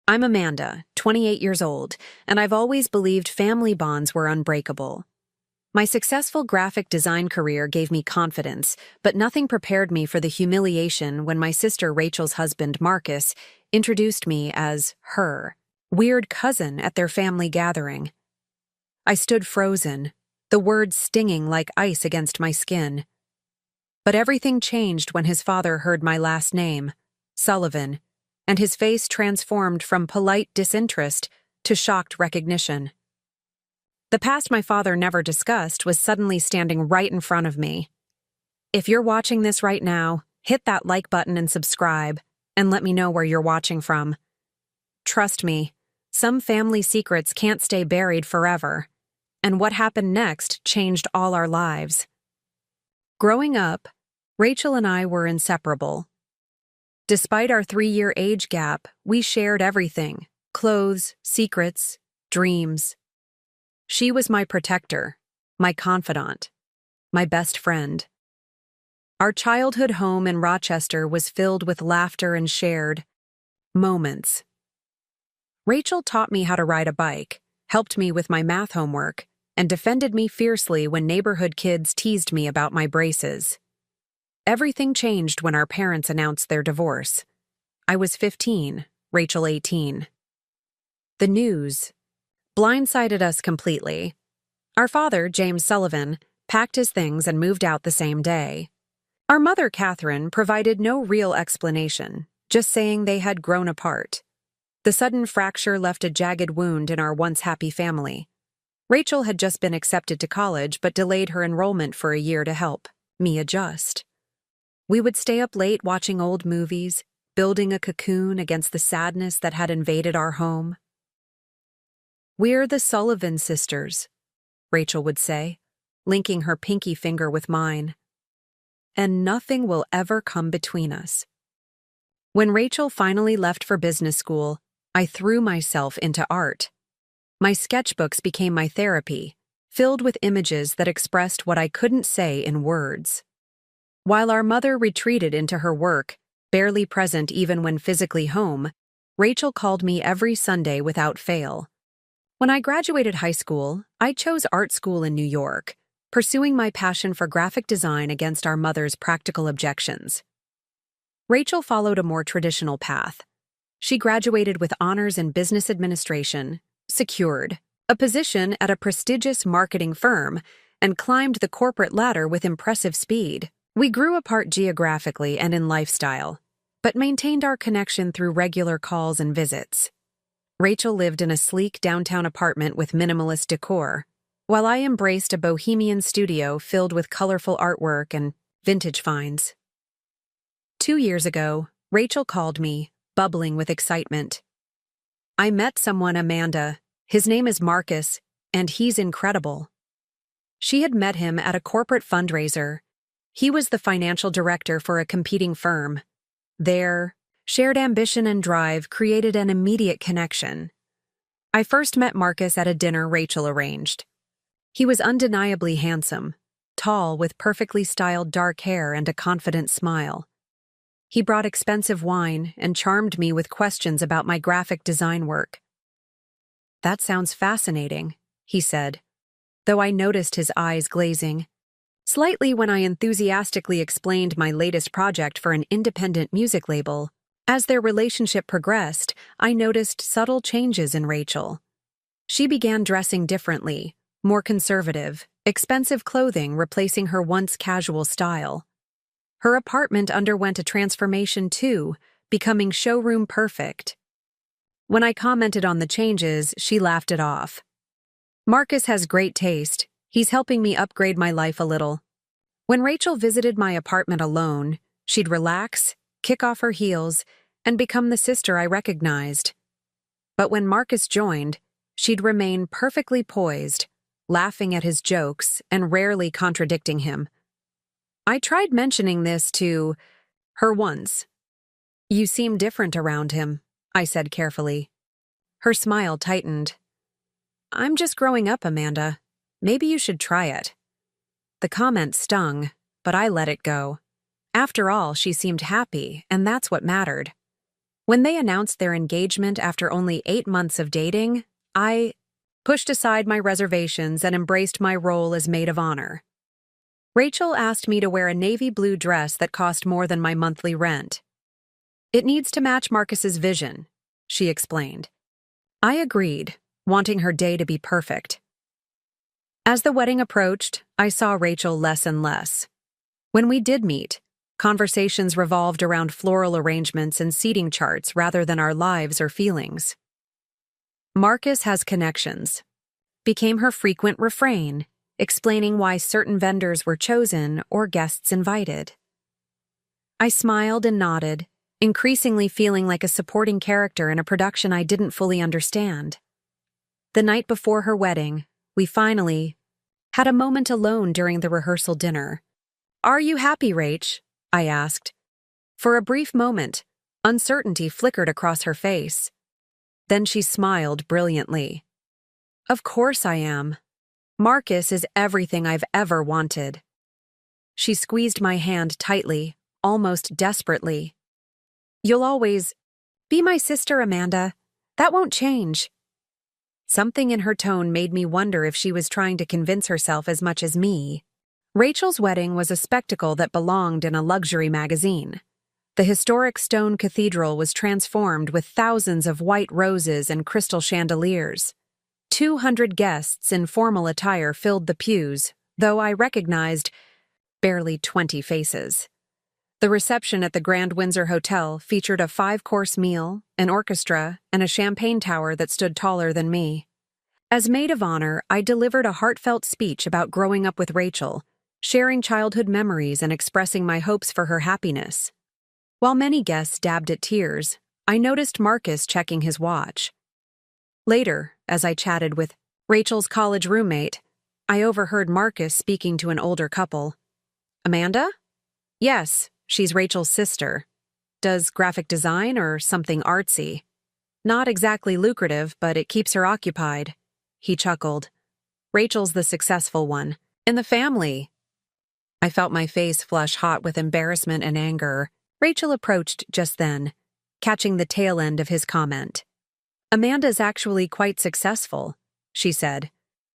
I'm Amanda, 28 years old, and I've always believed family bonds were unbreakable. My successful graphic design career gave me confidence, but nothing prepared me for the humiliation when my sister Rachel's husband, Marcus, introduced me as her weird cousin at their family gathering. I stood frozen, the words stinging like ice against my skin. But everything changed when his father heard my last name, Sullivan, and his face transformed from polite disinterest to shocked recognition. The past my father never discussed was suddenly standing right in front of me. If you're watching this right now, hit that like button and subscribe, and let me know where you're watching from. Trust me, some family secrets can't stay buried forever, and what happened next changed all our lives. Growing up, Rachel and I were inseparable. Despite our 3-year age gap, we shared everything: clothes, secrets, dreams. She was my protector, my confidant, my best friend. Our childhood home in Rochester was filled with laughter and shared moments. Rachel taught me how to ride a bike, helped me with my math homework, and defended me fiercely when neighborhood kids teased me about my braces. Everything changed when our parents announced their divorce. I was 15, Rachel 18. The news blindsided us completely. Our father, James Sullivan, packed his things and moved out the same day. Our mother, Catherine, provided no real explanation, just saying they had grown apart. The sudden fracture left a jagged wound in our once happy family. Rachel had just been accepted to college but delayed her enrollment for a year to help me adjust. We would stay up late watching old movies, building a cocoon against the sadness that had invaded our home. "We're the Sullivan sisters," Rachel would say, linking her pinky finger with mine. "And nothing will ever come between us." When Rachel finally left for business school, I threw myself into art. My sketchbooks became my therapy, filled with images that expressed what I couldn't say in words. While our mother retreated into her work, barely present even when physically home, Rachel called me every Sunday without fail. When I graduated high school, I chose art school in New York, pursuing my passion for graphic design against our mother's practical objections. Rachel followed a more traditional path. She graduated with honors in business administration, secured a position at a prestigious marketing firm, and climbed the corporate ladder with impressive speed. We grew apart geographically and in lifestyle, but maintained our connection through regular calls and visits. Rachel lived in a sleek downtown apartment with minimalist decor, while I embraced a bohemian studio filled with colorful artwork and vintage finds. 2 years ago, Rachel called me, bubbling with excitement. "I met someone, Amanda. His name is Marcus, and he's incredible." She had met him at a corporate fundraiser. He was the financial director for a competing firm. Their shared ambition and drive created an immediate connection. I first met Marcus at a dinner Rachel arranged. He was undeniably handsome, tall with perfectly styled dark hair and a confident smile. He brought expensive wine and charmed me with questions about my graphic design work. "That sounds fascinating," he said, though I noticed his eyes glazing slightly when I enthusiastically explained my latest project for an independent music label. As their relationship progressed, I noticed subtle changes in Rachel. She began dressing differently, more conservative, expensive clothing replacing her once casual style. Her apartment underwent a transformation too, becoming showroom perfect. When I commented on the changes, she laughed it off. "Marcus has great taste. He's helping me upgrade my life a little." When Rachel visited my apartment alone, she'd relax, kick off her heels, and become the sister I recognized. But when Marcus joined, she'd remain perfectly poised, laughing at his jokes and rarely contradicting him. I tried mentioning this to her once. "You seem different around him," I said carefully. Her smile tightened. "I'm just growing up, Amanda. Maybe you should try it." The comment stung, but I let it go. After all, she seemed happy, and that's what mattered. When they announced their engagement after only 8 months of dating, I pushed aside my reservations and embraced my role as maid of honor. Rachel asked me to wear a navy blue dress that cost more than my monthly rent. "It needs to match Marcus's vision," she explained. I agreed, wanting her day to be perfect. As the wedding approached, I saw Rachel less and less. When we did meet, conversations revolved around floral arrangements and seating charts rather than our lives or feelings. "Marcus has connections," became her frequent refrain, explaining why certain vendors were chosen or guests invited. I smiled and nodded, increasingly feeling like a supporting character in a production I didn't fully understand. The night before her wedding, we finally had a moment alone during the rehearsal dinner. "Are you happy, Rach?" I asked. For a brief moment, uncertainty flickered across her face. Then she smiled brilliantly. "Of course I am. Marcus is everything I've ever wanted." She squeezed my hand tightly, almost desperately. "You'll always be my sister, Amanda. That won't change." Something in her tone made me wonder if she was trying to convince herself as much as me. Rachel's wedding was a spectacle that belonged in a luxury magazine. The historic stone cathedral was transformed with thousands of white roses and crystal chandeliers. 200 guests in formal attire filled the pews, though I recognized barely 20 faces. The reception at the Grand Windsor Hotel featured a 5-course meal, an orchestra, and a champagne tower that stood taller than me. As maid of honor, I delivered a heartfelt speech about growing up with Rachel, sharing childhood memories and expressing my hopes for her happiness. While many guests dabbed at tears, I noticed Marcus checking his watch. Later, as I chatted with Rachel's college roommate, I overheard Marcus speaking to an older couple. "Amanda?" "Yes, she's Rachel's sister. Does graphic design or something artsy. Not exactly lucrative, but it keeps her occupied." He chuckled. "Rachel's the successful one. In the family." I felt my face flush hot with embarrassment and anger. Rachel approached just then, catching the tail end of his comment. "Amanda's actually quite successful," she said,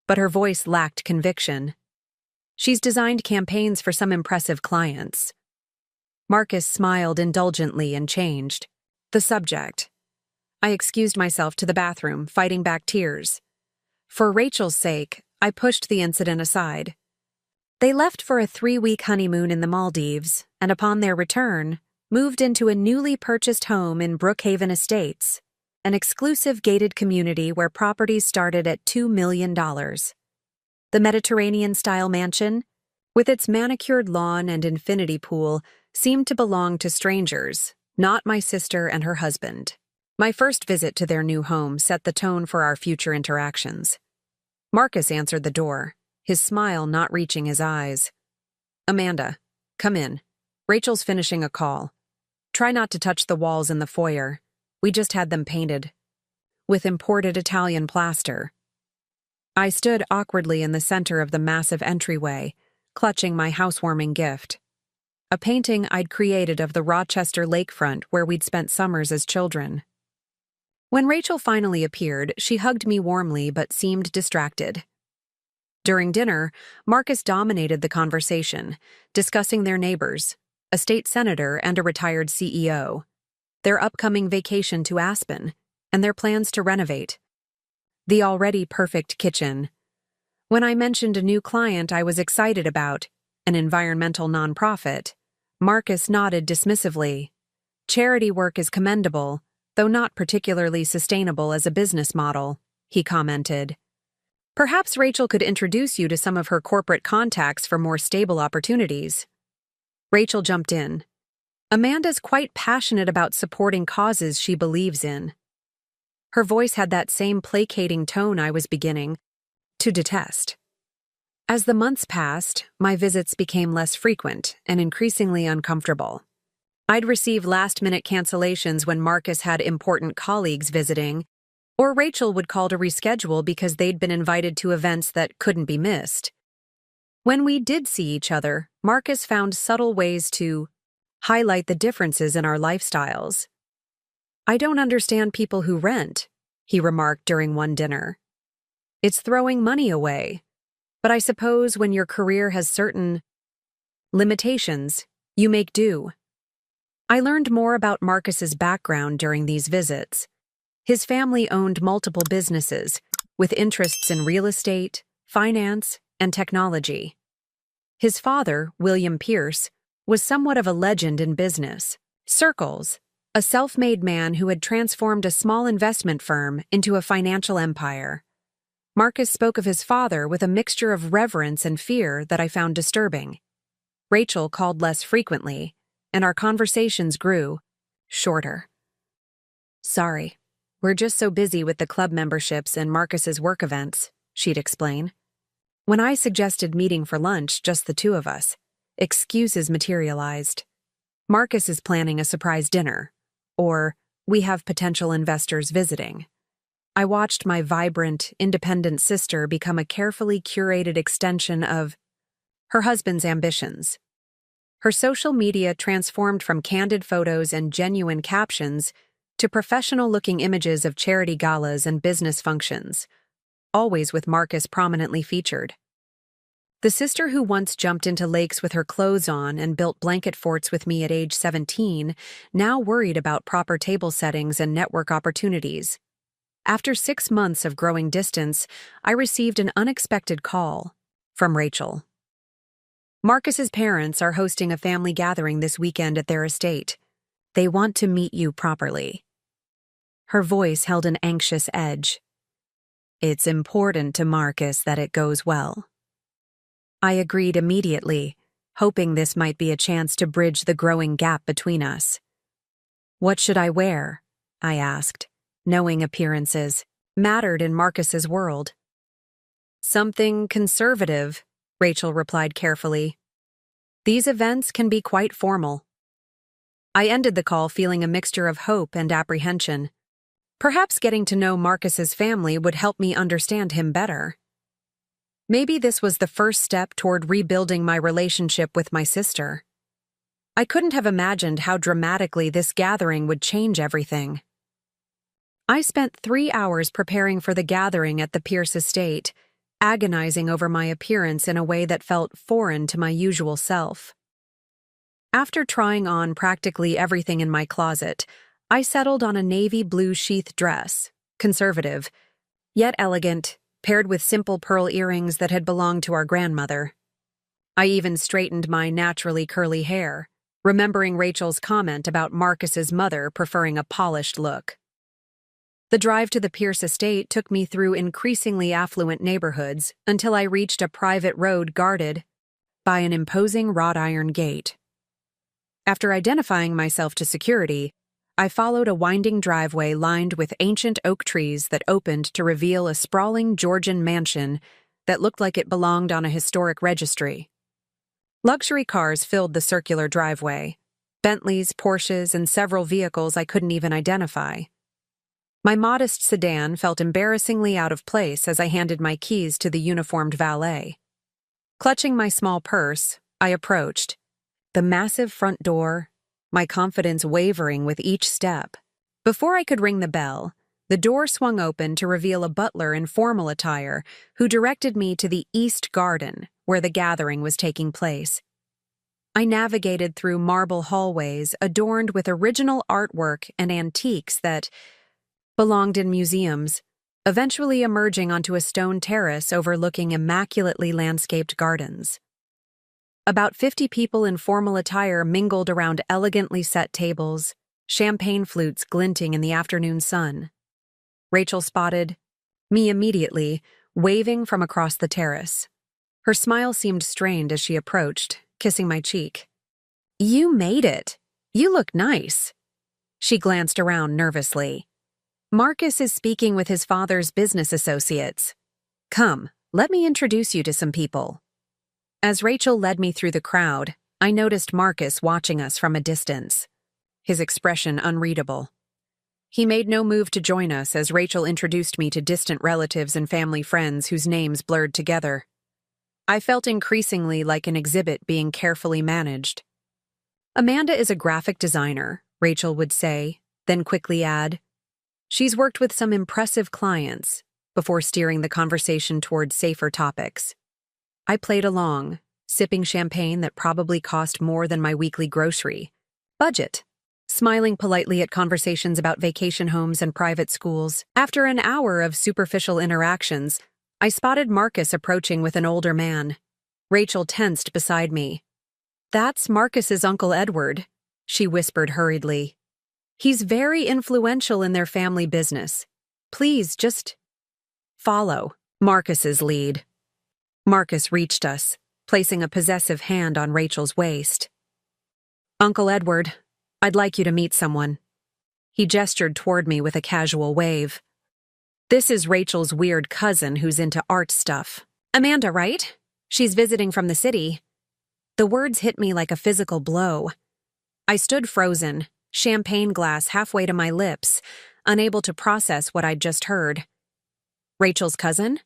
but her voice lacked conviction. "She's designed campaigns for some impressive clients." Marcus smiled indulgently and changed the subject. I excused myself to the bathroom, fighting back tears. For Rachel's sake, I pushed the incident aside. They left for a 3-week honeymoon in the Maldives, and upon their return, moved into a newly purchased home in Brookhaven Estates, an exclusive gated community where properties started at $2 million. The Mediterranean-style mansion, with its manicured lawn and infinity pool, seemed to belong to strangers, not my sister and her husband. My first visit to their new home set the tone for our future interactions. Marcus answered the door, his smile not reaching his eyes. "Amanda, come in. Rachel's finishing a call. Try not to touch the walls in the foyer. We just had them painted with imported Italian plaster." I stood awkwardly in the center of the massive entryway, clutching my housewarming gift. A painting I'd created of the Rochester lakefront where we'd spent summers as children. When Rachel finally appeared, she hugged me warmly but seemed distracted. During dinner, Marcus dominated the conversation, discussing their neighbors, a state senator and a retired CEO, their upcoming vacation to Aspen, and their plans to renovate. The already perfect kitchen. When I mentioned a new client I was excited about, an environmental nonprofit, Marcus nodded dismissively. "Charity work is commendable, though not particularly sustainable as a business model," he commented. "Perhaps Rachel could introduce you to some of her corporate contacts for more stable opportunities." Rachel jumped in. "Amanda's quite passionate about supporting causes she believes in." Her voice had that same placating tone I was beginning to detest. As the months passed, my visits became less frequent and increasingly uncomfortable. I'd receive last-minute cancellations when Marcus had important colleagues visiting, or Rachel would call to reschedule because they'd been invited to events that couldn't be missed. When we did see each other, Marcus found subtle ways to highlight the differences in our lifestyles. "I don't understand people who rent," he remarked during one dinner. "It's throwing money away. But I suppose when your career has certain limitations, you make do." I learned more about Marcus's background during these visits. His family owned multiple businesses, with interests in real estate, finance, and technology. His father, William Pierce, was somewhat of a legend in business circles, a self-made man who had transformed a small investment firm into a financial empire. Marcus spoke of his father with a mixture of reverence and fear that I found disturbing. Rachel called less frequently, and our conversations grew shorter. "Sorry, we're just so busy with the club memberships and Marcus's work events," she'd explain. When I suggested meeting for lunch, just the two of us, excuses materialized. "Marcus is planning a surprise dinner," or "we have potential investors visiting." I watched my vibrant, independent sister become a carefully curated extension of her husband's ambitions. Her social media transformed from candid photos and genuine captions to professional-looking images of charity galas and business functions, always with Marcus prominently featured. The sister who once jumped into lakes with her clothes on and built blanket forts with me at age 17 now worried about proper table settings and network opportunities. After 6 months of growing distance, I received an unexpected call from Rachel. "Marcus's parents are hosting a family gathering this weekend at their estate. They want to meet you properly." Her voice held an anxious edge. "It's important to Marcus that it goes well." I agreed immediately, hoping this might be a chance to bridge the growing gap between us. "What should I wear?" I asked, knowing appearances mattered in Marcus's world. "Something conservative," Rachel replied carefully. "These events can be quite formal." I ended the call feeling a mixture of hope and apprehension. Perhaps getting to know Marcus's family would help me understand him better. Maybe this was the first step toward rebuilding my relationship with my sister. I couldn't have imagined how dramatically this gathering would change everything. I spent 3 hours preparing for the gathering at the Pierce estate, agonizing over my appearance in a way that felt foreign to my usual self. After trying on practically everything in my closet, I settled on a navy blue sheath dress, conservative, yet elegant, paired with simple pearl earrings that had belonged to our grandmother. I even straightened my naturally curly hair, remembering Rachel's comment about Marcus's mother preferring a polished look. The drive to the Pierce estate took me through increasingly affluent neighborhoods until I reached a private road guarded by an imposing wrought iron gate. After identifying myself to security, I followed a winding driveway lined with ancient oak trees that opened to reveal a sprawling Georgian mansion that looked like it belonged on a historic registry. Luxury cars filled the circular driveway, Bentleys, Porsches, and several vehicles I couldn't even identify. My modest sedan felt embarrassingly out of place as I handed my keys to the uniformed valet. Clutching my small purse, I approached. The massive front door, my confidence wavering with each step. Before I could ring the bell, the door swung open to reveal a butler in formal attire who directed me to the East Garden, where the gathering was taking place. I navigated through marble hallways adorned with original artwork and antiques that belonged in museums, eventually emerging onto a stone terrace overlooking immaculately landscaped gardens. About 50 people in formal attire mingled around elegantly set tables, champagne flutes glinting in the afternoon sun. Rachel spotted me immediately, waving from across the terrace. Her smile seemed strained as she approached, kissing my cheek. "You made it. You look nice." She glanced around nervously. "Marcus is speaking with his father's business associates. Come, let me introduce you to some people." As Rachel led me through the crowd, I noticed Marcus watching us from a distance, his expression unreadable. He made no move to join us as Rachel introduced me to distant relatives and family friends whose names blurred together. I felt increasingly like an exhibit being carefully managed. "Amanda is a graphic designer," Rachel would say, then quickly add, "She's worked with some impressive clients," before steering the conversation toward safer topics. I played along, sipping champagne that probably cost more than my weekly grocery budget, smiling politely at conversations about vacation homes and private schools. After an hour of superficial interactions, I spotted Marcus approaching with an older man. Rachel tensed beside me. "That's Marcus's Uncle Edward," she whispered hurriedly. "He's very influential in their family business. Please, just follow Marcus's lead." Marcus reached us, placing a possessive hand on Rachel's waist. "Uncle Edward, I'd like you to meet someone." He gestured toward me with a casual wave. "This is Rachel's weird cousin who's into art stuff. Amanda, right? She's visiting from the city." The words hit me like a physical blow. I stood frozen, champagne glass halfway to my lips, unable to process what I'd just heard. Rachel's cousin?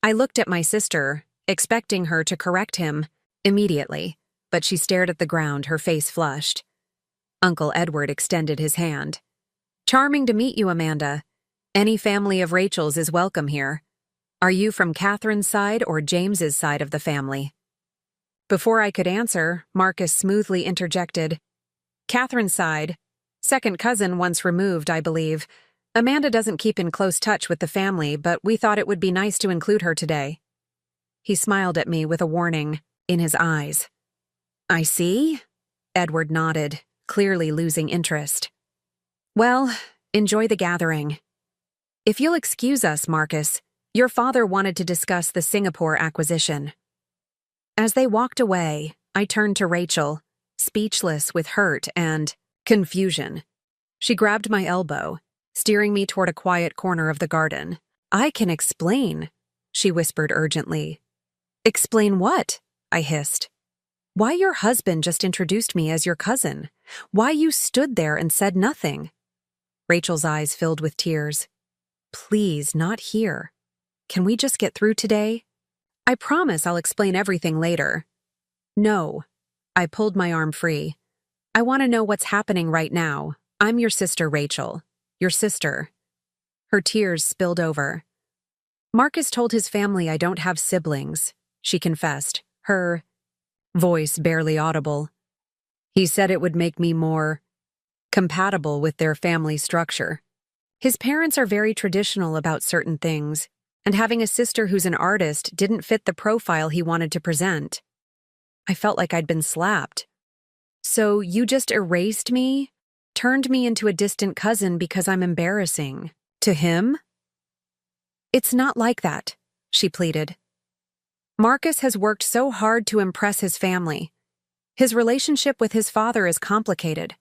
I looked at my sister, expecting her to correct him immediately, but she stared at the ground, her face flushed. Uncle Edward extended his hand. "Charming to meet you, Amanda. Any family of Rachel's is welcome here. Are you from Catherine's side or James's side of the family?" Before I could answer, Marcus smoothly interjected, "Catherine's side. Second cousin once removed, I believe. Amanda doesn't keep in close touch with the family, but we thought it would be nice to include her today." He smiled at me with a warning in his eyes. "I see." Edward nodded, clearly losing interest. "Well, enjoy the gathering. If you'll excuse us, Marcus, your father wanted to discuss the Singapore acquisition." As they walked away, I turned to Rachel, speechless with hurt and confusion. She grabbed my elbow, steering me toward a quiet corner of the garden. "I can explain," she whispered urgently. "Explain what?" I hissed. "Why your husband just introduced me as your cousin. Why you stood there and said nothing." Rachel's eyes filled with tears. "Please, not here. Can we just get through today? I promise I'll explain everything later." "No." I pulled my arm free. "I want to know what's happening right now. I'm your sister, Rachel. Your sister." Her tears spilled over. "Marcus told his family I don't have siblings," she confessed, her voice barely audible. "He said it would make me more compatible with their family structure. His parents are very traditional about certain things, and having a sister who's an artist didn't fit the profile he wanted to present." I felt like I'd been slapped. "So you just erased me? Turned me into a distant cousin because I'm embarrassing to him?" "It's not like that," she pleaded. "Marcus has worked so hard to impress his family. His relationship with his father is complicated.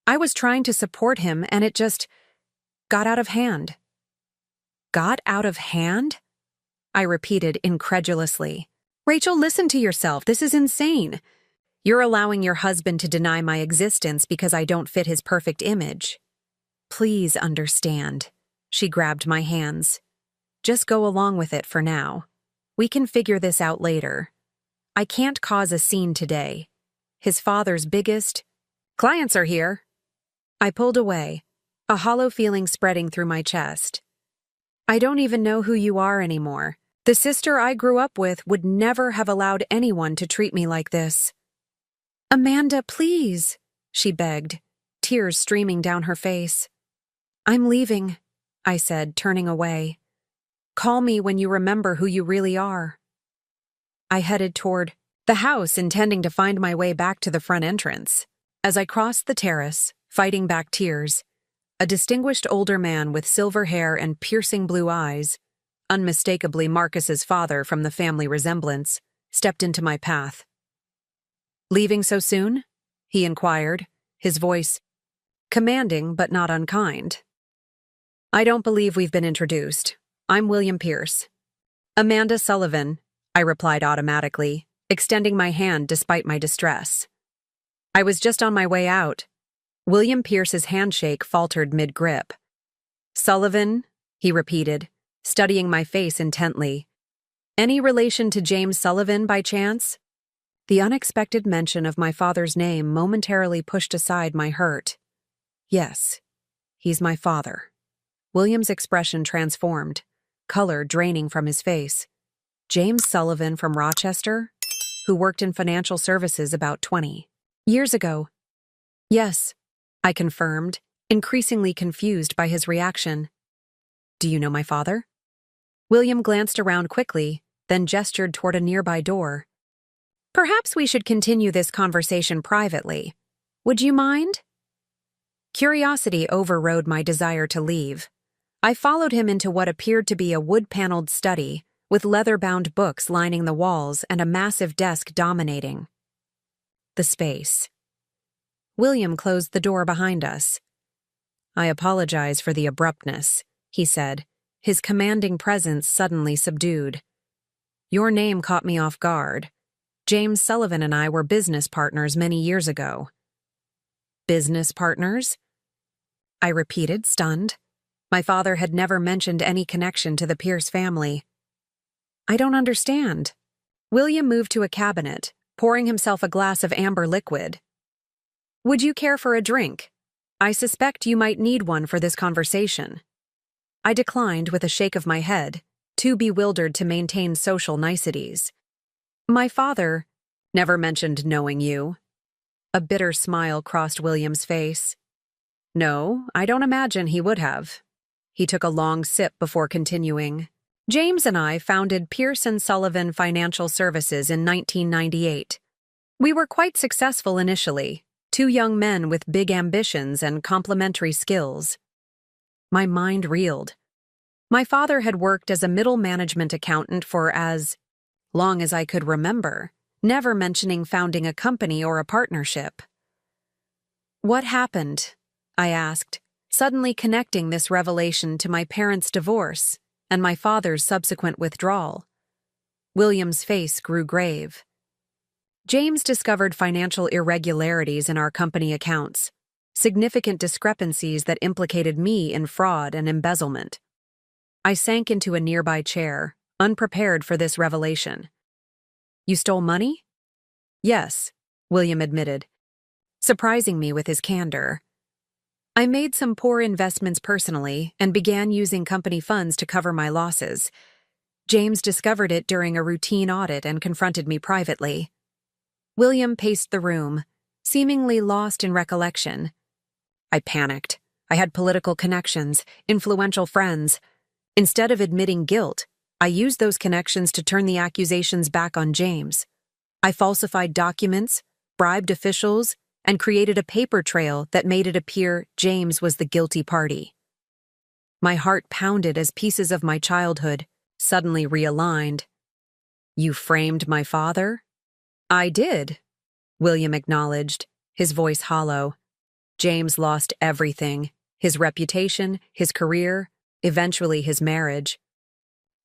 I was trying to support him and it just got out of hand." "Got out of hand?" I repeated incredulously. "Rachel, listen to yourself. This is insane. You're allowing your husband to deny my existence because I don't fit his perfect image." "Please understand." She grabbed my hands. "Just go along with it for now. We can figure this out later. I can't cause a scene today. His father's biggest clients are here." I pulled away, a hollow feeling spreading through my chest. "I don't even know who you are anymore. The sister I grew up with would never have allowed anyone to treat me like this." "Amanda, please," she begged, tears streaming down her face. "I'm leaving," I said, turning away. "Call me when you remember who you really are." I headed toward the house, intending to find my way back to the front entrance. As I crossed the terrace, fighting back tears, a distinguished older man with silver hair and piercing blue eyes, unmistakably Marcus's father from the family resemblance, stepped into my path. "Leaving so soon?" he inquired, his voice commanding but not unkind. "I don't believe we've been introduced. I'm William Pierce." "Amanda Sullivan," I replied automatically, extending my hand despite my distress. "I was just on my way out." William Pierce's handshake faltered mid-grip. "Sullivan," he repeated, studying my face intently. "Any relation to James Sullivan by chance?" The unexpected mention of my father's name momentarily pushed aside my hurt. "Yes," He's my father. William's expression transformed, color draining from his face. James Sullivan from Rochester, who worked in financial services about 20 years ago. Yes, I confirmed, increasingly confused by his reaction. Do you know my father? William glanced around quickly, then gestured toward a nearby door. Perhaps we should continue this conversation privately. Would you mind? Curiosity overrode my desire to leave. I followed him into what appeared to be a wood-paneled study, with leather-bound books lining the walls and a massive desk dominating the space. William closed the door behind us. I apologize for the abruptness, he said, his commanding presence suddenly subdued. Your name caught me off guard. James Sullivan and I were business partners many years ago. Business partners? I repeated, stunned. My father had never mentioned any connection to the Pierce family. I don't understand. William moved to a cabinet, pouring himself a glass of amber liquid. Would you care for a drink? I suspect you might need one for this conversation. I declined with a shake of my head, too bewildered to maintain social niceties. My father never mentioned knowing you. A bitter smile crossed William's face. No, I don't imagine he would have. He took a long sip before continuing. James and I founded Pierce & Sullivan Financial Services in 1998. We were quite successful initially, two young men with big ambitions and complementary skills. My mind reeled. My father had worked as a middle management accountant for as long as I could remember, never mentioning founding a company or a partnership. What happened? I asked, suddenly connecting this revelation to my parents' divorce and my father's subsequent withdrawal. William's face grew grave. James discovered financial irregularities in our company accounts, significant discrepancies that implicated me in fraud and embezzlement. I sank into a nearby chair, unprepared for this revelation. You stole money? Yes, William admitted, surprising me with his candor. I made some poor investments personally and began using company funds to cover my losses. James discovered it during a routine audit and confronted me privately. William paced the room, seemingly lost in recollection. I panicked. I had political connections, influential friends. Instead of admitting guilt, I used those connections to turn the accusations back on James. I falsified documents, bribed officials, and created a paper trail that made it appear James was the guilty party. My heart pounded as pieces of my childhood suddenly realigned. You framed my father? I did, William acknowledged, his voice hollow. James lost everything, his reputation, his career, eventually his marriage.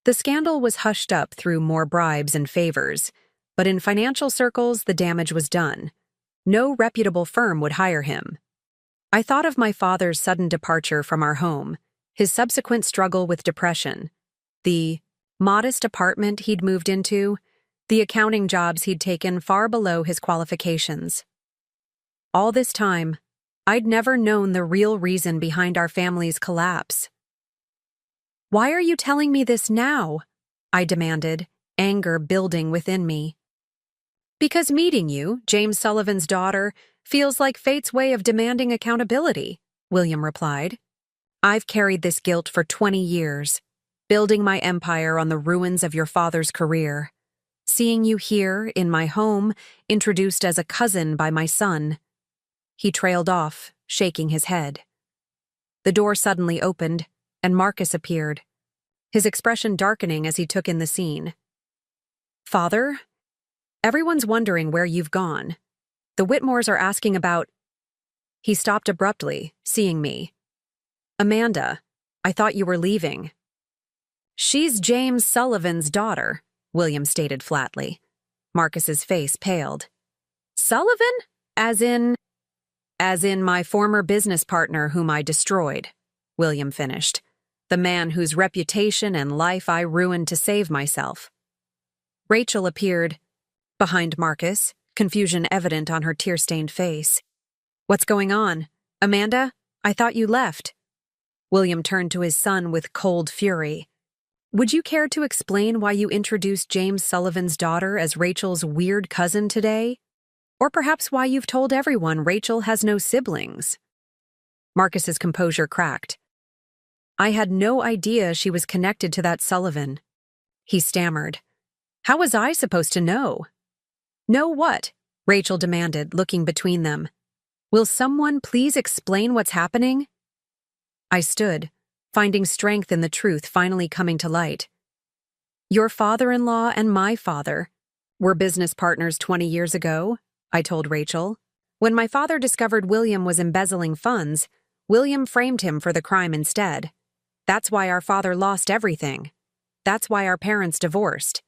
The scandal was hushed up through more bribes and favors, but in financial circles the damage was done. No reputable firm would hire him. I thought of my father's sudden departure from our home, his subsequent struggle with depression, the modest apartment he'd moved into, the accounting jobs he'd taken far below his qualifications. All this time, I'd never known the real reason behind our family's collapse. Why are you telling me this now? I demanded, anger building within me. Because meeting you, James Sullivan's daughter, feels like fate's way of demanding accountability, William replied. I've carried this guilt for 20 years, building my empire on the ruins of your father's career. Seeing you here, in my home, introduced as a cousin by my son. He trailed off, shaking his head. The door suddenly opened, and Marcus appeared, his expression darkening as he took in the scene. Father? Everyone's wondering where you've gone. The Whitmores are asking about... He stopped abruptly, seeing me. Amanda, I thought you were leaving. She's James Sullivan's daughter, William stated flatly. Marcus's face paled. Sullivan? As in my former business partner whom I destroyed, William finished. The man whose reputation and life I ruined to save myself. Rachel appeared behind Marcus, confusion evident on her tear-stained face. What's going on? Amanda, I thought you left. William turned to his son with cold fury. Would you care to explain why you introduced James Sullivan's daughter as Rachel's weird cousin today? Or perhaps why you've told everyone Rachel has no siblings? Marcus's composure cracked. I had no idea she was connected to that Sullivan. He stammered. How was I supposed to know? Know what? Rachel demanded, looking between them. Will someone please explain what's happening? I stood, finding strength in the truth finally coming to light. Your father-in-law and my father were business partners 20 years ago, I told Rachel. When my father discovered William was embezzling funds, William framed him for the crime instead. That's why our father lost everything. That's why our parents divorced.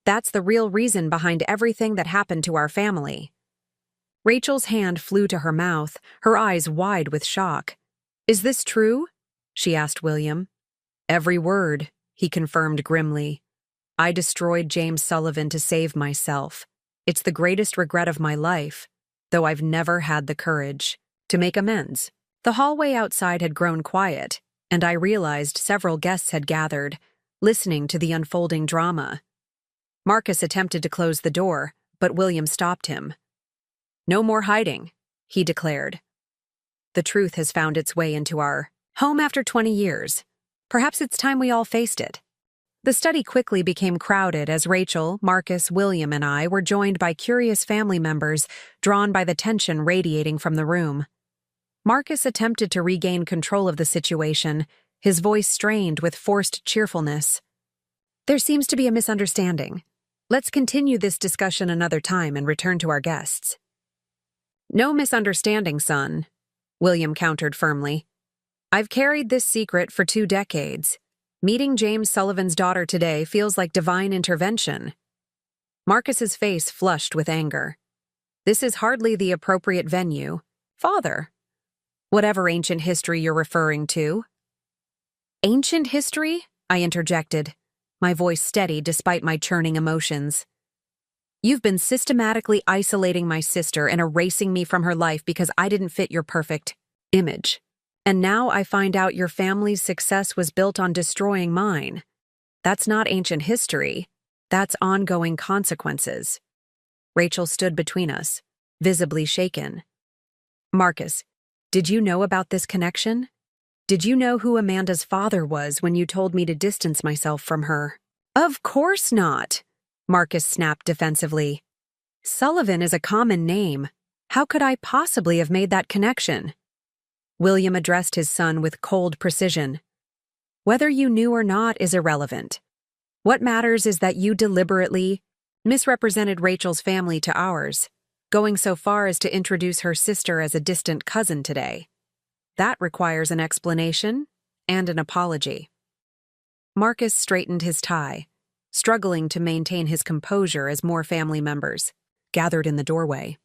That's the real reason behind everything that happened to our family. Rachel's hand flew to her mouth, her eyes wide with shock. Is this true? She asked William. Every word, he confirmed grimly. I destroyed James Sullivan to save myself. It's the greatest regret of my life, though I've never had the courage to make amends. The hallway outside had grown quiet, and I realized several guests had gathered, listening to the unfolding drama. Marcus attempted to close the door, but William stopped him. No more hiding, he declared. The truth has found its way into our home after 20 years. Perhaps it's time we all faced it. The study quickly became crowded as Rachel, Marcus, William, and I were joined by curious family members drawn by the tension radiating from the room. Marcus attempted to regain control of the situation, his voice strained with forced cheerfulness. There seems to be a misunderstanding. Let's continue this discussion another time and return to our guests. No misunderstanding, son, William countered firmly. I've carried this secret for 2 decades. Meeting James Sullivan's daughter today feels like divine intervention. Marcus's face flushed with anger. This is hardly the appropriate venue. Father, whatever ancient history you're referring to. Ancient history? I interjected, my voice steady despite my churning emotions. You've been systematically isolating my sister and erasing me from her life because I didn't fit your perfect image. And now I find out your family's success was built on destroying mine. That's not ancient history. That's ongoing consequences. Rachel stood between us, visibly shaken. Marcus, did you know about this connection? Did you know who Amanda's father was when you told me to distance myself from her? Of course not, Marcus snapped defensively. Sullivan is a common name. How could I possibly have made that connection? William addressed his son with cold precision. Whether you knew or not is irrelevant. What matters is that you deliberately misrepresented Rachel's family to ours, going so far as to introduce her sister as a distant cousin today. That requires an explanation and an apology. Marcus straightened his tie, struggling to maintain his composure as more family members gathered in the doorway.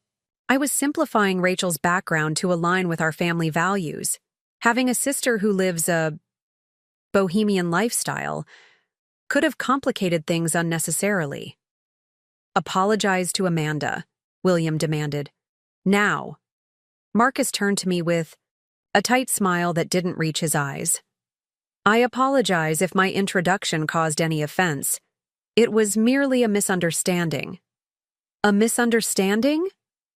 I was simplifying Rachel's background to align with our family values. Having a sister who lives a bohemian lifestyle could have complicated things unnecessarily. Apologize to Amanda, William demanded. Now. Marcus turned to me with a tight smile that didn't reach his eyes. I apologize if my introduction caused any offense. It was merely a misunderstanding. A misunderstanding?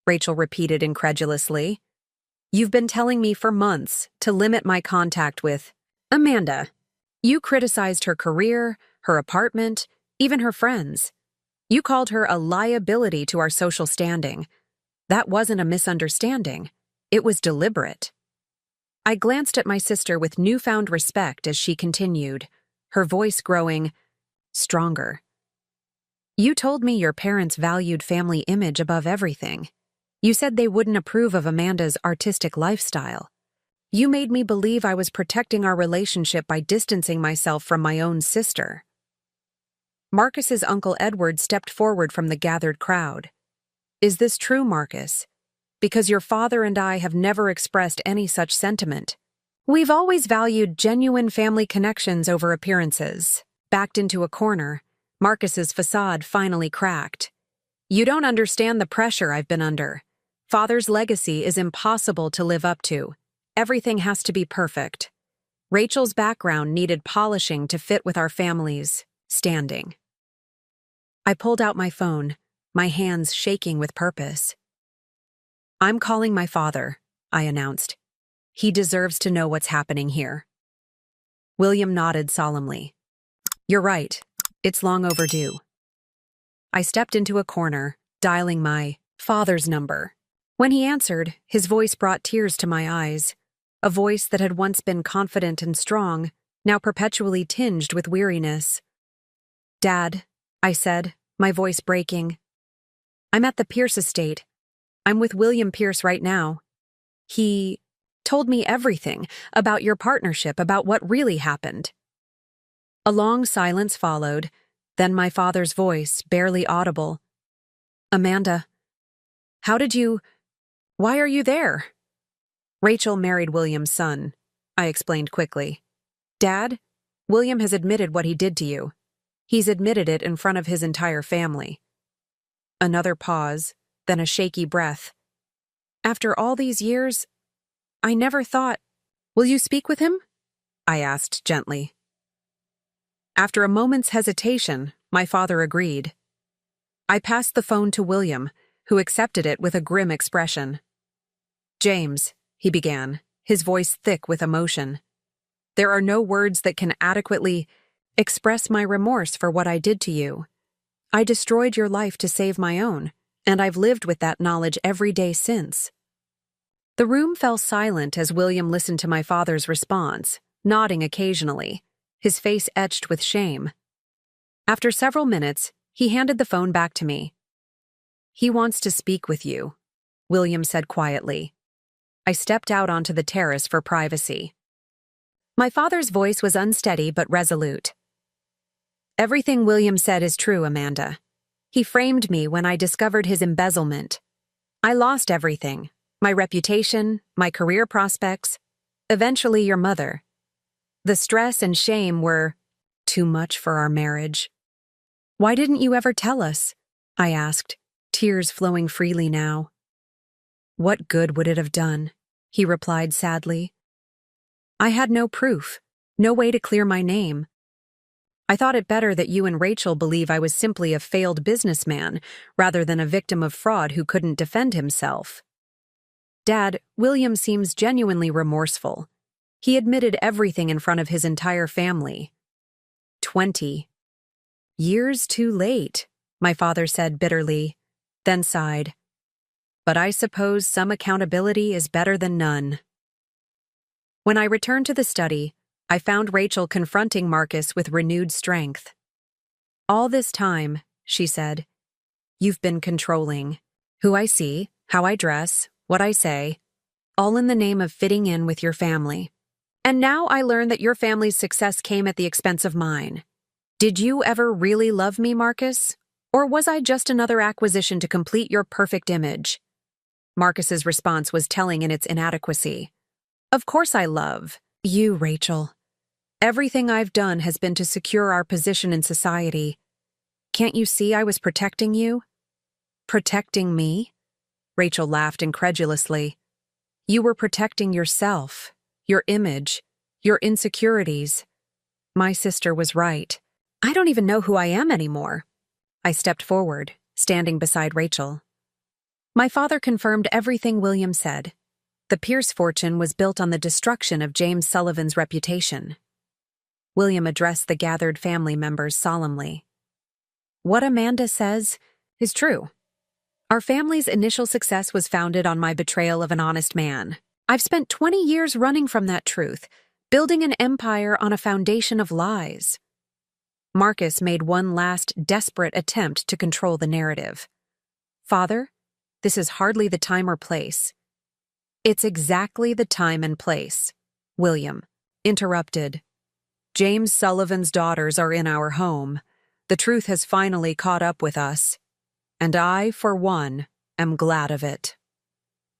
Rachel repeated incredulously. You've been telling me for months to limit my contact with Amanda. You criticized her career, her apartment, even her friends. You called her a liability to our social standing. That wasn't a misunderstanding. It was deliberate. I glanced at my sister with newfound respect as she continued, her voice growing stronger. You told me your parents valued family image above everything. You said they wouldn't approve of Amanda's artistic lifestyle. You made me believe I was protecting our relationship by distancing myself from my own sister. Marcus's Uncle Edward stepped forward from the gathered crowd. Is this true, Marcus? Because your father and I have never expressed any such sentiment. We've always valued genuine family connections over appearances. Backed into a corner, Marcus's facade finally cracked. You don't understand the pressure I've been under. Father's legacy is impossible to live up to. Everything has to be perfect. Rachel's background needed polishing to fit with our family's standing. I pulled out my phone, my hands shaking with purpose. "I'm calling my father," I announced. "He deserves to know what's happening here." William nodded solemnly. "You're right. It's long overdue." I stepped into a corner, dialing my father's number. When he answered, his voice brought tears to my eyes. A voice that had once been confident and strong, now perpetually tinged with weariness. "Dad," I said, my voice breaking. "I'm at the Pierce estate. I'm with William Pierce right now. He told me everything about your partnership, about what really happened." A long silence followed, then my father's voice, barely audible. "Amanda, why are you there?" "Rachel married William's son," I explained quickly. "Dad, William has admitted what he did to you. He's admitted it in front of his entire family." Another pause, then a shaky breath. "After all these years, I never thought—" "Will you speak with him?" I asked gently. After a moment's hesitation, my father agreed. I passed the phone to William, who accepted it with a grim expression. "James," he began, his voice thick with emotion. "There are no words that can adequately express my remorse for what I did to you. I destroyed your life to save my own, and I've lived with that knowledge every day since." The room fell silent as William listened to my father's response, nodding occasionally, his face etched with shame. After several minutes, he handed the phone back to me. "He wants to speak with you," William said quietly. I stepped out onto the terrace for privacy. My father's voice was unsteady but resolute. "Everything William said is true, Amanda. He framed me when I discovered his embezzlement. I lost everything, my reputation, my career prospects, eventually your mother. The stress and shame were too much for our marriage." "Why didn't you ever tell us?" I asked, tears flowing freely now. "What good would it have done?" he replied sadly. "I had no proof, no way to clear my name. I thought it better that you and Rachel believe I was simply a failed businessman rather than a victim of fraud who couldn't defend himself." "Dad, William seems genuinely remorseful. He admitted everything in front of his entire family." 20 years too late, my father said bitterly, then sighed. "But I suppose some accountability is better than none." When I returned to the study, I found Rachel confronting Marcus with renewed strength. "All this time," she said, "you've been controlling who I see, how I dress, what I say, all in the name of fitting in with your family. And now I learn that your family's success came at the expense of mine. Did you ever really love me, Marcus? Or was I just another acquisition to complete your perfect image?" Marcus's response was telling in its inadequacy. "Of course I love you, Rachel. Everything I've done has been to secure our position in society. Can't you see I was protecting you?" "Protecting me?" Rachel laughed incredulously. "You were protecting yourself, your image, your insecurities. My sister was right. I don't even know who I am anymore." I stepped forward, standing beside Rachel. My father confirmed everything William said. The Pierce fortune was built on the destruction of James Sullivan's reputation. William addressed the gathered family members solemnly. "What Amanda says is true. Our family's initial success was founded on my betrayal of an honest man. I've spent 20 years running from that truth, building an empire on a foundation of lies." Marcus made one last desperate attempt to control the narrative. "Father, this is hardly the time or place." "It's exactly the time and place," William interrupted. "James Sullivan's daughters are in our home. The truth has finally caught up with us. And I, for one, am glad of it."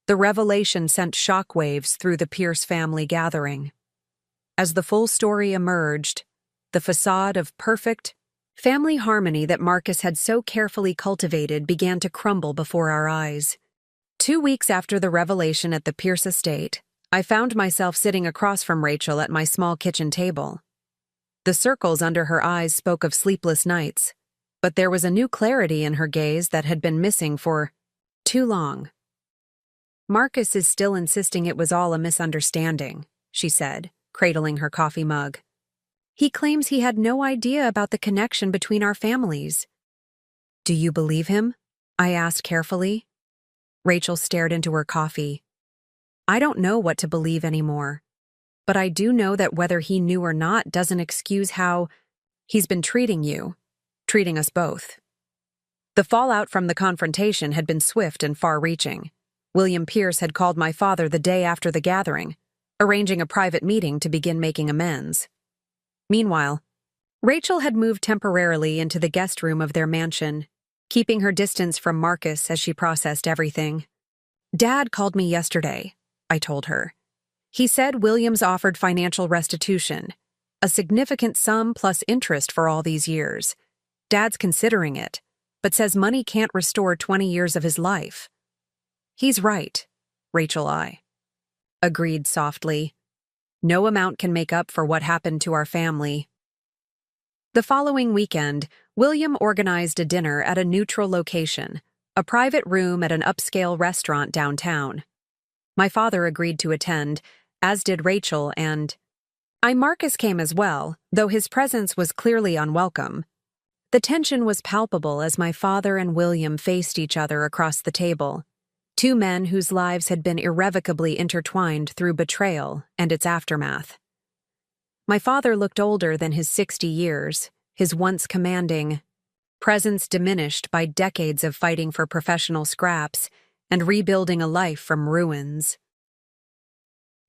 The revelation sent shockwaves through the Pierce family gathering. As the full story emerged, the facade of perfect family harmony that Marcus had so carefully cultivated began to crumble before our eyes. 2 weeks after the revelation at the Pierce estate, I found myself sitting across from Rachel at my small kitchen table. The circles under her eyes spoke of sleepless nights, but there was a new clarity in her gaze that had been missing for too long. "Marcus is still insisting it was all a misunderstanding," she said, cradling her coffee mug. "He claims he had no idea about the connection between our families." "Do you believe him?" I asked carefully. Rachel stared into her coffee. "I don't know what to believe anymore, but I do know that whether he knew or not doesn't excuse how he's been treating us both." The fallout from the confrontation had been swift and far-reaching. William Pierce had called my father the day after the gathering, arranging a private meeting to begin making amends. Meanwhile, Rachel had moved temporarily into the guest room of their mansion, keeping her distance from Marcus as she processed everything. "Dad called me yesterday," I told her. "He said Williams offered financial restitution, a significant sum plus interest for all these years. Dad's considering it, but says money can't restore 20 years of his life." "He's right," Rachel I agreed softly. "No amount can make up for what happened to our family." The following weekend, William organized a dinner at a neutral location, a private room at an upscale restaurant downtown. My father agreed to attend, as did Rachel, and Marcus came as well, though his presence was clearly unwelcome. The tension was palpable as my father and William faced each other across the table, two men whose lives had been irrevocably intertwined through betrayal and its aftermath. My father looked older than his 60 years, his once commanding presence diminished by decades of fighting for professional scraps and rebuilding a life from ruins.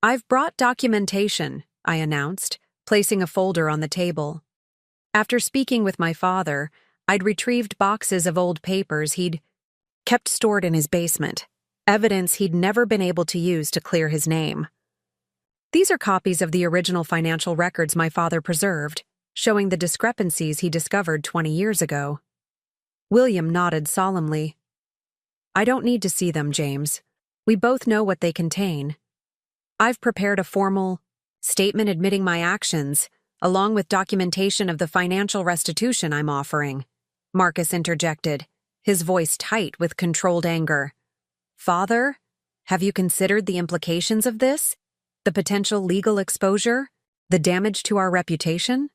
"I've brought documentation," I announced, placing a folder on the table. After speaking with my father, I'd retrieved boxes of old papers he'd kept stored in his basement, evidence he'd never been able to use to clear his name. "These are copies of the original financial records my father preserved, showing the discrepancies he discovered 20 years ago." William nodded solemnly. "I don't need to see them, James. We both know what they contain. I've prepared a formal statement admitting my actions, along with documentation of the financial restitution I'm offering," Marcus interjected, his voice tight with controlled anger. "Father, have you considered the implications of this? The potential legal exposure? The damage to our reputation?"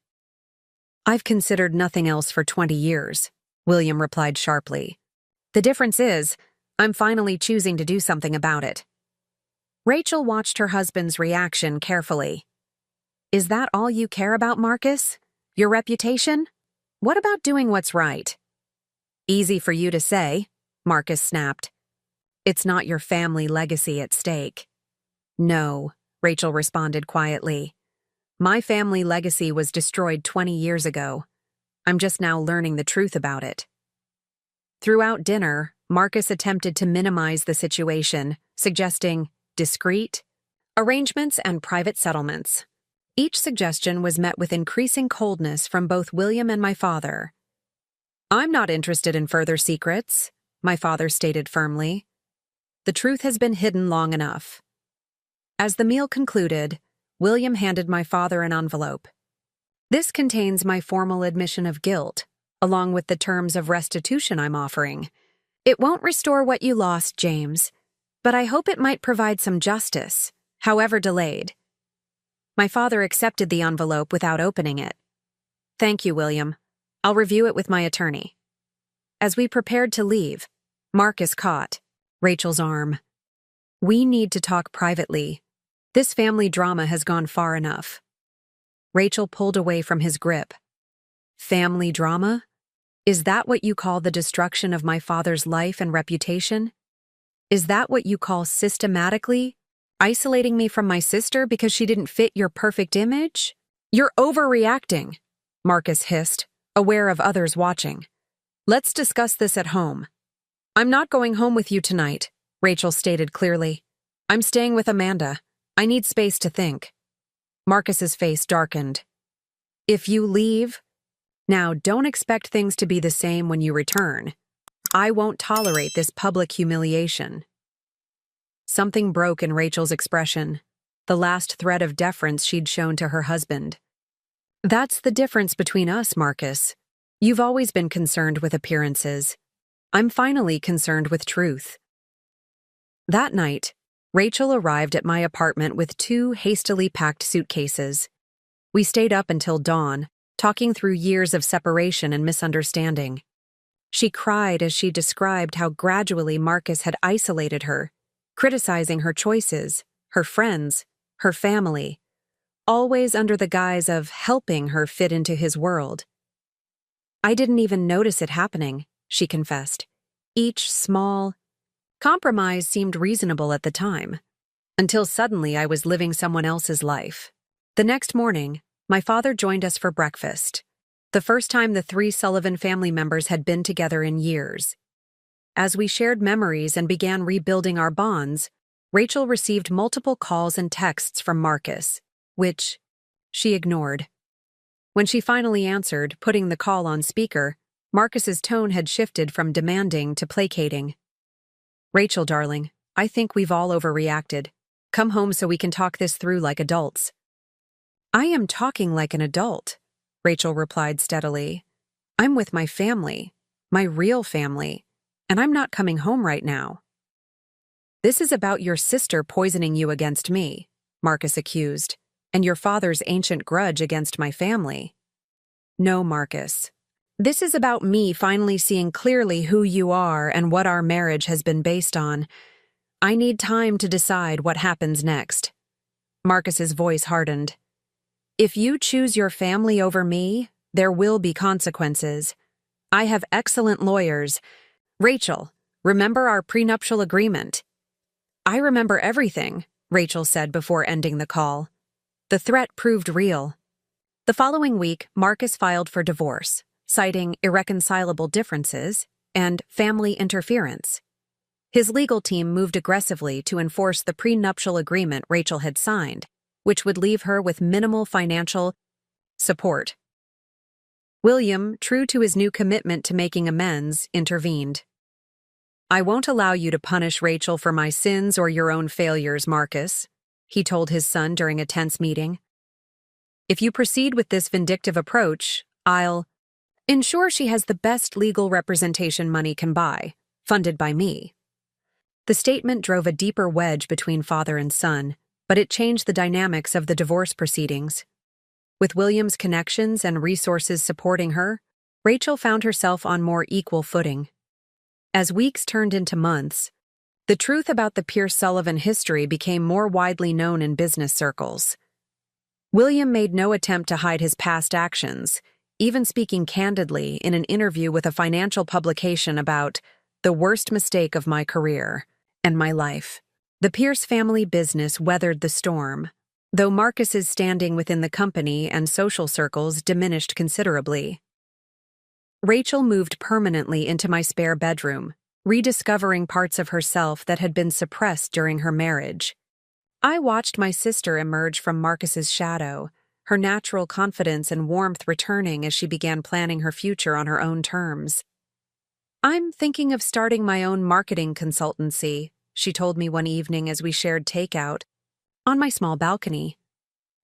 "I've considered nothing else for 20 years, William replied sharply. "The difference is, I'm finally choosing to do something about it." Rachel watched her husband's reaction carefully. "Is that all you care about, Marcus? Your reputation? What about doing what's right?" "Easy for you to say," Marcus snapped. "It's not your family legacy at stake." "No," Rachel responded quietly. "My family legacy was destroyed 20 years ago. I'm just now learning the truth about it." Throughout dinner, Marcus attempted to minimize the situation, suggesting discreet arrangements and private settlements. Each suggestion was met with increasing coldness from both William and my father. "I'm not interested in further secrets," my father stated firmly. "The truth has been hidden long enough." As the meal concluded, William handed my father an envelope. "This contains my formal admission of guilt, along with the terms of restitution I'm offering. It won't restore what you lost, James, but I hope it might provide some justice, however delayed." My father accepted the envelope without opening it. "Thank you, William. I'll review it with my attorney." As we prepared to leave, Marcus caught Rachel's arm. "We need to talk privately. This family drama has gone far enough." Rachel pulled away from his grip. "Family drama? Is that what you call the destruction of my father's life and reputation? Is that what you call systematically isolating me from my sister because she didn't fit your perfect image? You're overreacting," Marcus hissed, aware of others watching. "Let's discuss this at home." "I'm not going home with you tonight," Rachel stated clearly. "I'm staying with Amanda. I need space to think." Marcus's face darkened. "If you leave, now don't expect things to be the same when you return. I won't tolerate this public humiliation." Something broke in Rachel's expression. the last thread of deference she'd shown to her husband. "That's the difference between us, Marcus. You've always been concerned with appearances. I'm finally concerned with truth." That night, Rachel arrived at my apartment with 2 hastily packed suitcases. We stayed up until dawn, talking through years of separation and misunderstanding. She cried as she described how gradually Marcus had isolated her, criticizing her choices, her friends, her family, always under the guise of helping her fit into his world. "I didn't even notice it happening," she confessed. "Each small compromise seemed reasonable at the time, until suddenly I was living someone else's life." The next morning, my father joined us for breakfast, the first time the 3 Sullivan family members had been together in years. As we shared memories and began rebuilding our bonds, Rachel received multiple calls and texts from Marcus, which she ignored. When she finally answered, putting the call on speaker, Marcus's tone had shifted from demanding to placating. "Rachel, darling, I think we've all overreacted. Come home so we can talk this through like adults." "I am talking like an adult," Rachel replied steadily. "I'm with my family, my real family, and I'm not coming home right now." "This is about your sister poisoning you against me," Marcus accused, "and your father's ancient grudge against my family." "No, Marcus. This is about me finally seeing clearly who you are and what our marriage has been based on. I need time to decide what happens next." Marcus's voice hardened. "If you choose your family over me, there will be consequences. I have excellent lawyers. Rachel, remember our prenuptial agreement?" "I remember everything," Rachel said before ending the call. The threat proved real. The following week, Marcus filed for divorce, citing irreconcilable differences and family interference. His legal team moved aggressively to enforce the prenuptial agreement Rachel had signed, which would leave her with minimal financial support. William, true to his new commitment to making amends, intervened. "I won't allow you to punish Rachel for my sins or your own failures, Marcus," he told his son during a tense meeting. "If you proceed with this vindictive approach, I'll ensure she has the best legal representation money can buy, funded by me." The statement drove a deeper wedge between father and son, but it changed the dynamics of the divorce proceedings. With William's connections and resources supporting her, Rachel found herself on more equal footing. As weeks turned into months, the truth about the Pierce-Sullivan history became more widely known in business circles. William made no attempt to hide his past actions, even speaking candidly in an interview with a financial publication about "the worst mistake of my career and my life." The Pierce family business weathered the storm, though Marcus's standing within the company and social circles diminished considerably. Rachel moved permanently into my spare bedroom, rediscovering parts of herself that had been suppressed during her marriage. I watched my sister emerge from Marcus's shadow, her natural confidence and warmth returning as she began planning her future on her own terms. "I'm thinking of starting my own marketing consultancy," she told me one evening as we shared takeout on my small balcony.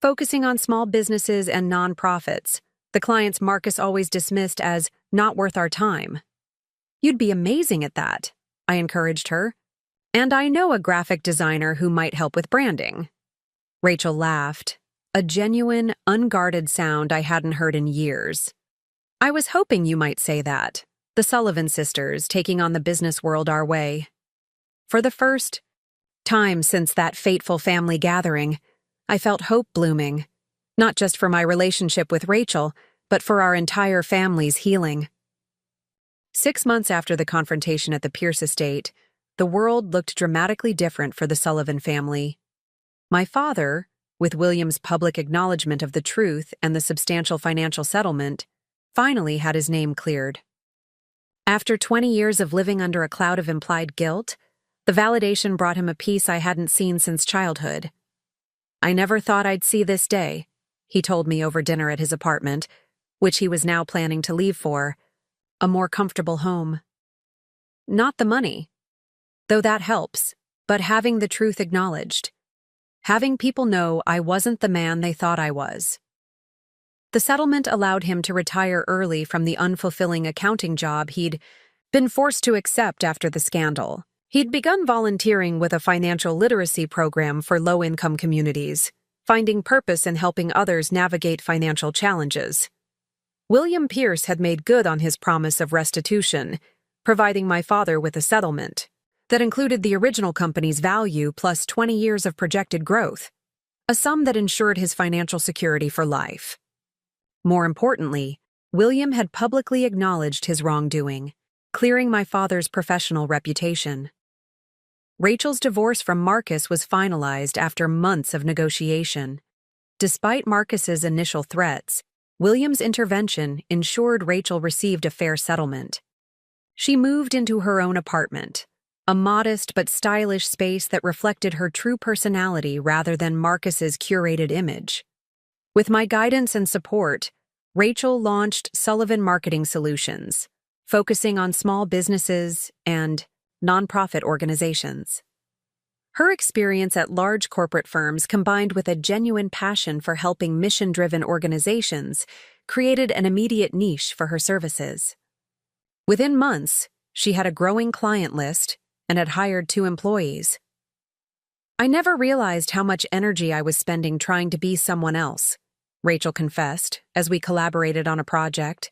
"Focusing on small businesses and nonprofits, the clients Marcus always dismissed as not worth our time." "You'd be amazing at that," I encouraged her. "And I know a graphic designer who might help with branding." Rachel laughed, a genuine, unguarded sound I hadn't heard in years. "I was hoping you might say that. The Sullivan sisters taking on the business world our way." For the first time since that fateful family gathering, I felt hope blooming, not just for my relationship with Rachel, but for our entire family's healing. 6 months after the confrontation at the Pierce estate, the world looked dramatically different for the Sullivan family. My father, with William's public acknowledgement of the truth and the substantial financial settlement, finally had his name cleared. After 20 years of living under a cloud of implied guilt, the validation brought him a peace I hadn't seen since childhood. "I never thought I'd see this day," he told me over dinner at his apartment, which he was now planning to leave for, "a more comfortable home." Not the money, though that helps, but having the truth acknowledged. having people know I wasn't the man they thought I was. The settlement allowed him to retire early from the unfulfilling accounting job he'd been forced to accept after the scandal. He'd begun volunteering with a financial literacy program for low-income communities, finding purpose in helping others navigate financial challenges. William Pierce had made good on his promise of restitution, providing my father with a settlement that included the original company's value plus 20 years of projected growth, a sum that ensured his financial security for life. More importantly, William had publicly acknowledged his wrongdoing, clearing my father's professional reputation. Rachel's divorce from Marcus was finalized after months of negotiation. Despite Marcus's initial threats, William's intervention ensured Rachel received a fair settlement. She moved into her own apartment, a modest but stylish space that reflected her true personality rather than Marcus's curated image. With my guidance and support, Rachel launched Sullivan Marketing Solutions, focusing on small businesses and nonprofit organizations. Her experience at large corporate firms combined with a genuine passion for helping mission-driven organizations created an immediate niche for her services. Within months, she had a growing client list and had hired 2 employees. I never realized how much energy I was spending trying to be someone else, Rachel confessed, as we collaborated on a project.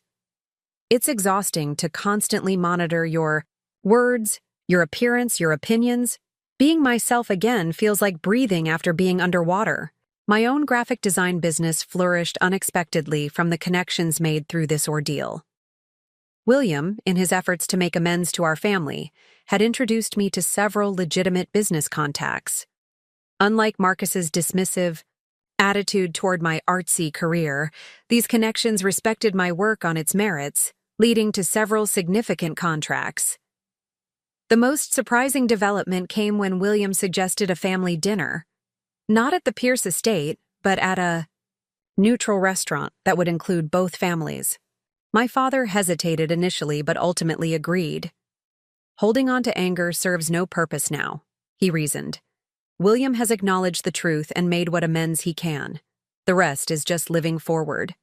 It's exhausting to constantly monitor your words, your appearance, your opinions. Being myself again feels like breathing after being underwater. My own graphic design business flourished unexpectedly from the connections made through this ordeal. William, in his efforts to make amends to our family, had introduced me to several legitimate business contacts. Unlike Marcus's dismissive attitude toward my artsy career, these connections respected my work on its merits, leading to several significant contracts. The most surprising development came when William suggested a family dinner, not at the Pierce estate, but at a neutral restaurant that would include both families. My father hesitated initially but ultimately agreed. Holding on to anger serves no purpose now, he reasoned. William has acknowledged the truth and made what amends he can. The rest is just living forward.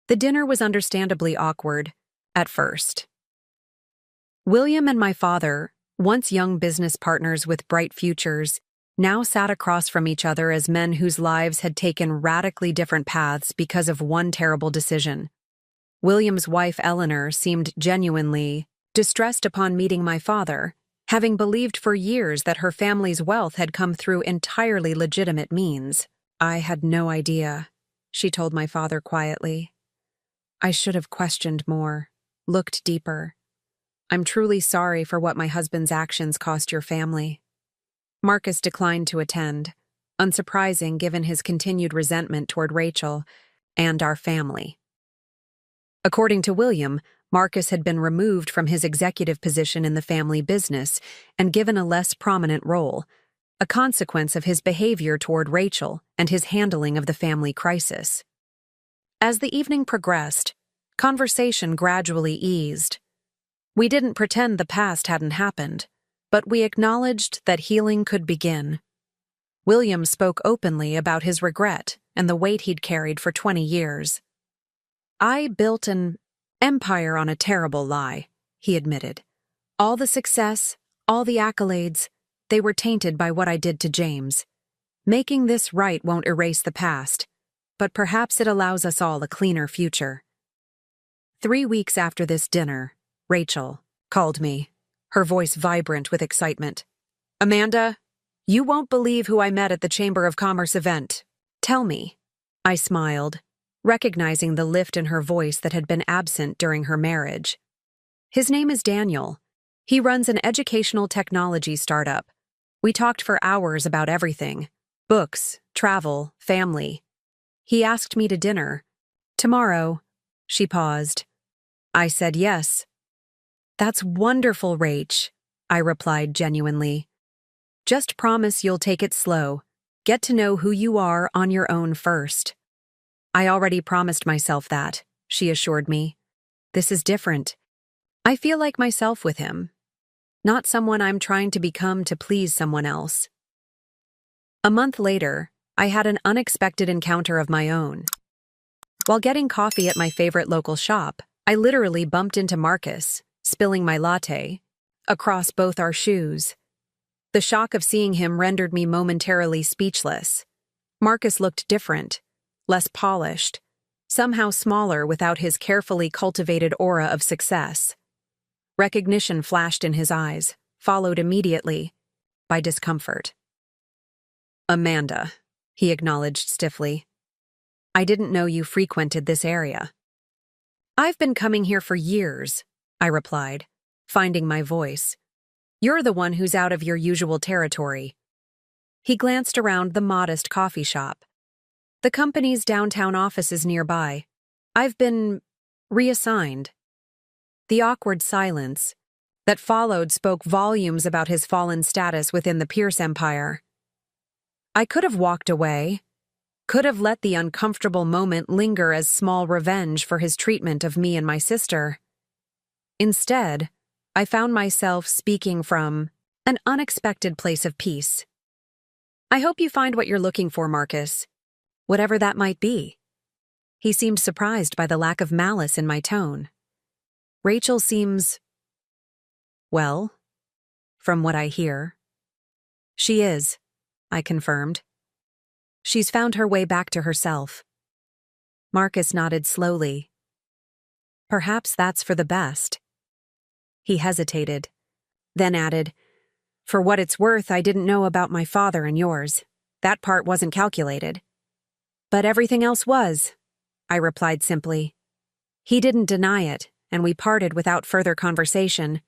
The dinner was understandably awkward at first. William and my father, once young business partners with bright futures, now sat across from each other as men whose lives had taken radically different paths because of one terrible decision. William's wife, Eleanor, seemed genuinely distressed upon meeting my father, having believed for years that her family's wealth had come through entirely legitimate means. I had no idea, she told my father quietly. I should have questioned more, looked deeper. I'm truly sorry for what my husband's actions cost your family. Marcus declined to attend, unsurprising given his continued resentment toward Rachel and our family. According to William, Marcus had been removed from his executive position in the family business and given a less prominent role, a consequence of his behavior toward Rachel and his handling of the family crisis. As the evening progressed, conversation gradually eased. We didn't pretend the past hadn't happened, but we acknowledged that healing could begin. William spoke openly about his regret and the weight he'd carried for 20 years. I built an empire on a terrible lie, he admitted. All the success, all the accolades, they were tainted by what I did to James. Making this right won't erase the past, but perhaps it allows us all a cleaner future. 3 weeks after this dinner, Rachel called me, her voice vibrant with excitement. Amanda, you won't believe who I met at the Chamber of Commerce event. Tell me. I smiled, recognizing the lift in her voice that had been absent during her marriage. His name is Daniel. He runs an educational technology startup. We talked for hours about everything: books, travel, family. He asked me to dinner. Tomorrow. She paused. I said yes. That's wonderful, Rach, I replied genuinely. Just promise you'll take it slow. Get to know who you are on your own first. I already promised myself that, she assured me. This is different. I feel like myself with him, not someone I'm trying to become to please someone else. A month later, I had an unexpected encounter of my own. While getting coffee at my favorite local shop, I literally bumped into Marcus, spilling my latte across both our shoes. The shock of seeing him rendered me momentarily speechless. Marcus looked different, less polished, somehow smaller without his carefully cultivated aura of success. Recognition flashed in his eyes, followed immediately by discomfort. "Amanda," he acknowledged stiffly. "I didn't know you frequented this area." "I've been coming here for years," I replied, finding my voice. "You're the one who's out of your usual territory." He glanced around the modest coffee shop. "The company's downtown office is nearby. I've been reassigned." The awkward silence that followed spoke volumes about his fallen status within the Pierce Empire. I could have walked away, could have let the uncomfortable moment linger as small revenge for his treatment of me and my sister. Instead, I found myself speaking from an unexpected place of peace. "I hope you find what you're looking for, Marcus, whatever that might be." He seemed surprised by the lack of malice in my tone. "Rachel seems, well, from what I hear." "She is," I confirmed. "She's found her way back to herself." Marcus nodded slowly. "Perhaps that's for the best." He hesitated, then added, "For what it's worth, I didn't know about my father and yours. That part wasn't calculated." "But everything else was," I replied simply. He didn't deny it, and we parted without further conversation.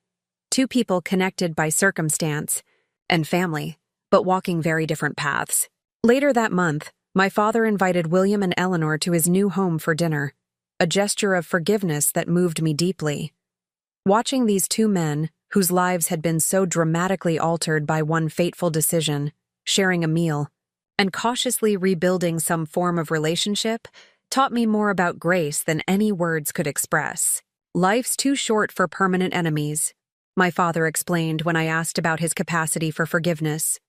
Two people connected by circumstance and family, but walking very different paths. Later that month, my father invited William and Eleanor to his new home for dinner, a gesture of forgiveness that moved me deeply. Watching these two men, whose lives had been so dramatically altered by one fateful decision, sharing a meal, and cautiously rebuilding some form of relationship, taught me more about grace than any words could express. "Life's too short for permanent enemies," my father explained when I asked about his capacity for forgiveness.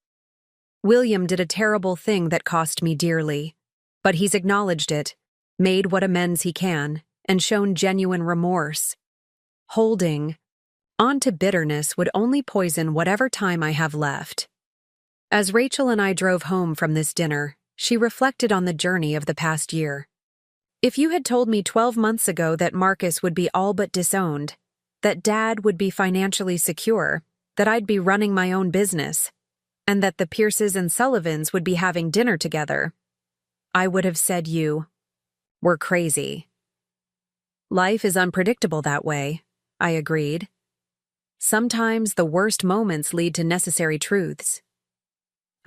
"William did a terrible thing that cost me dearly, but he's acknowledged it, made what amends he can, and shown genuine remorse. Holding on to bitterness would only poison whatever time I have left." As Rachel and I drove home from this dinner, she reflected on the journey of the past year. "If you had told me 12 months ago that Marcus would be all but disowned, that Dad would be financially secure, that I'd be running my own business, and that the Pierces and Sullivans would be having dinner together, I would have said you were crazy." "Life is unpredictable that way," I agreed. "Sometimes the worst moments lead to necessary truths."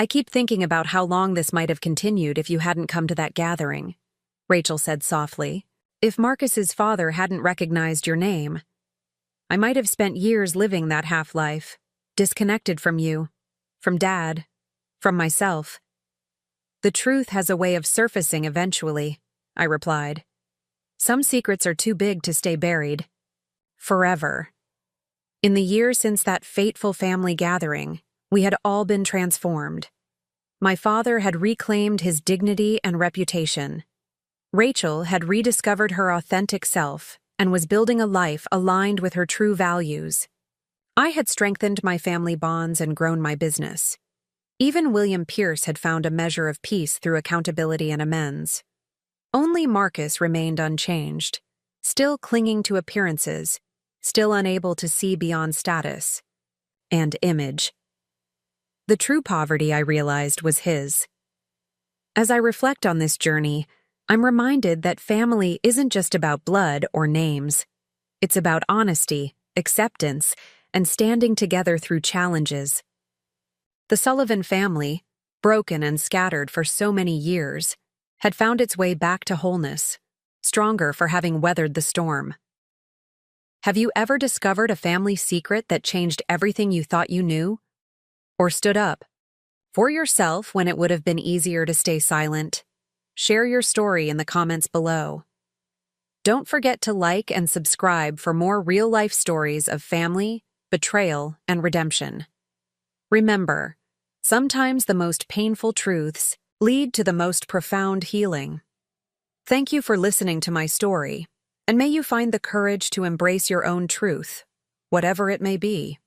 "I keep thinking about how long this might have continued if you hadn't come to that gathering," Rachel said softly. "If Marcus's father hadn't recognized your name, I might have spent years living that half-life, disconnected from you, from Dad, from myself." "The truth has a way of surfacing eventually," I replied. "Some secrets are too big to stay buried forever." In the year since that fateful family gathering, we had all been transformed. My father had reclaimed his dignity and reputation. Rachel had rediscovered her authentic self and was building a life aligned with her true values. I had strengthened my family bonds and grown my business. Even William Pierce had found a measure of peace through accountability and amends. Only Marcus remained unchanged, still clinging to appearances, still unable to see beyond status and image. The true poverty, I realized, was his. As I reflect on this journey, I'm reminded that family isn't just about blood or names. It's about honesty, acceptance, and standing together through challenges. The Sullivan family, broken and scattered for so many years, had found its way back to wholeness, stronger for having weathered the storm. Have you ever discovered a family secret that changed everything you thought you knew? Or stood up for yourself when it would have been easier to stay silent? Share your story in the comments below. Don't forget to like and subscribe for more real-life stories of family, betrayal, and redemption. Remember, Sometimes the most painful truths lead to the most profound healing. Thank you for listening to my story, and may you find the courage to embrace your own truth, whatever it may be.